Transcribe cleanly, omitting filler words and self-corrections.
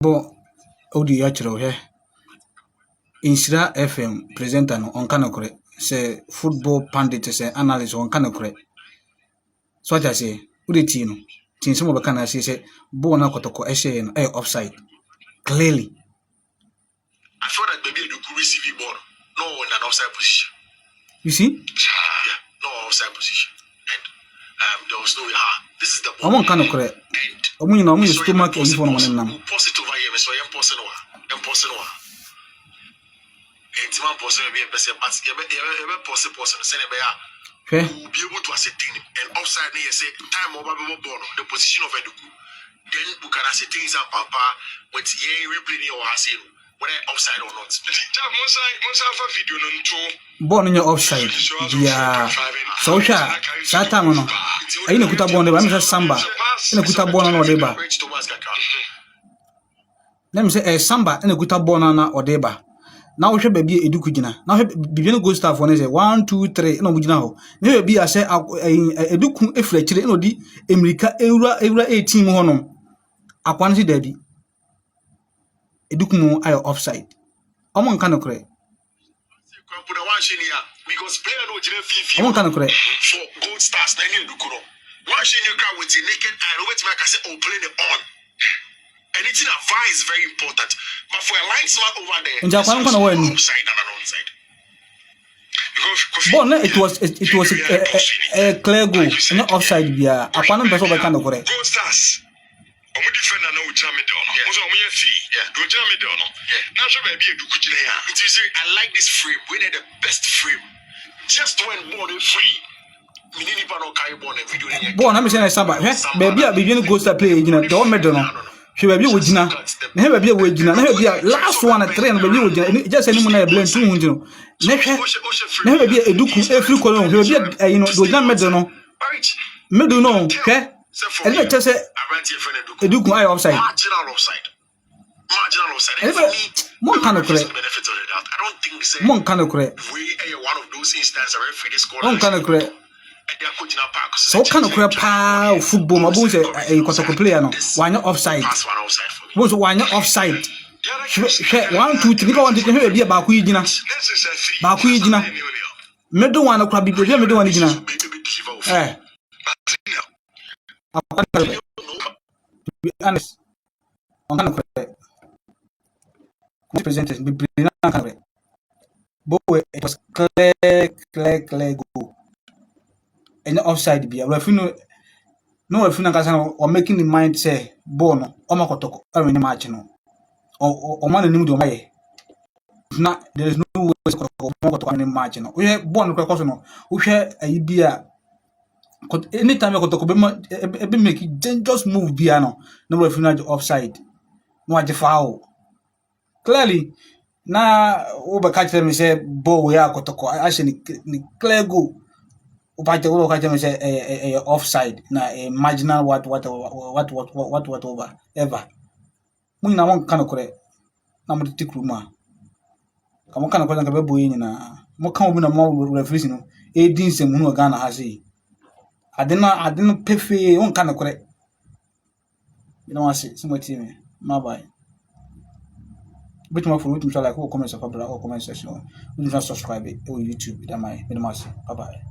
Bo Odi Yachiro here. Insira FM presenter no on kanokore. Say football pundit say analyst on kanokore. So what I say, Udi Tino. Tin some of the can say Bona Kotoko Eshe no offside. Clearly. I thought that maybe you could receive a ball. No in an offside position. You see? Yeah, no offside position. And there was no this is the ball. I want kanokore. Omu na omu stomach e for no nam. Positive over here, so I'm posting one. And man posting be person but you posting send be Okay. will be able to ascertain him. And offside you say time over ball the position of Eduku. Then you can ascertain is papa with ye replay or asking whether offside or not. Monsa video no to Ball in your offside. Yeah. So sha sata no. Ayi na kuta ball ne ba me samba. Na kuta ball na odeba. Let me say samba na kuta ball na odeba. Now we should be Eduku gina. Now we go staff one say 1 2 3 no mugina ho. Na be say Eduku eflechire no di America eura 18 ho no. Akwan si dabi. Eduku mu ayo offside. Omo nka no kre. Because player no jire fifi. Omo nka no kre. For gold stars na nye Eduku no. One shine you crowd with the naked eye, wait make I say play the on. Anything advice very important. But for a linesman over there, Nja kwa nko na wa ni. Offside and an onside. Bon, it was a clear goal. No offside bia. Akwan no be so be kan no kre. Gold stars. Omo defender na ojina me down. Omo omo ye fi. Yeah, ojina me down. Yeah. Now show be Eduku jina ya. It is I like this frame. We need the best frame. Just when ball free. Minini pa no carry ball and video ni. Bon, na me say na samba. Baby a begin go start play gina. The one medal no. She baby we gina. Na baby we gina. Na baby last one at train baby we gina. Just any na blend 200 no. Na baby Eduku e free call no. Baby you know do gina medal no. Medal no. Okay? And let us say Eduku I offside. Marginal offside. Mon kan okre. I don't think say Mon kan okre. we are one of those instances where referee score. Mon kan okre. They are coaching our park. So kan okre pa football mabu say Kotoko player no. Wanya offside. Pass one offside for me. Wo so wanya offside. She 1 2 3 want to hear be ba ku yigina. Ba ku yigina. Medo wan okra bi medo wan yigina. To be honest. On kan okre. Presenters be brilliant kan okre. But it was clear goal. And offside be referee no referee na kasa or making the mind say ball no o makotoko every match no o man nim do maye na there is no way o makotoko any match no we ball no kwako no we hwe ayi bia anytime makotoko be make dangerous move bia no referee na offside no age foul clearly na o be catch them say ball we akotoko actually clear goal. Upaje say offside na marginal whatever ever. Mun na won kan okore na mo tikru ma. Ka mo kan okore na be boye nyina. Mo kan obi na mo referee no e din sem hu Ghana ha sei. Ade no pefe won kan okore. You know what I say? Some team. My bye. But my phone with me like comment section or comment section. We do not subscribe it on YouTube. That my bye bye.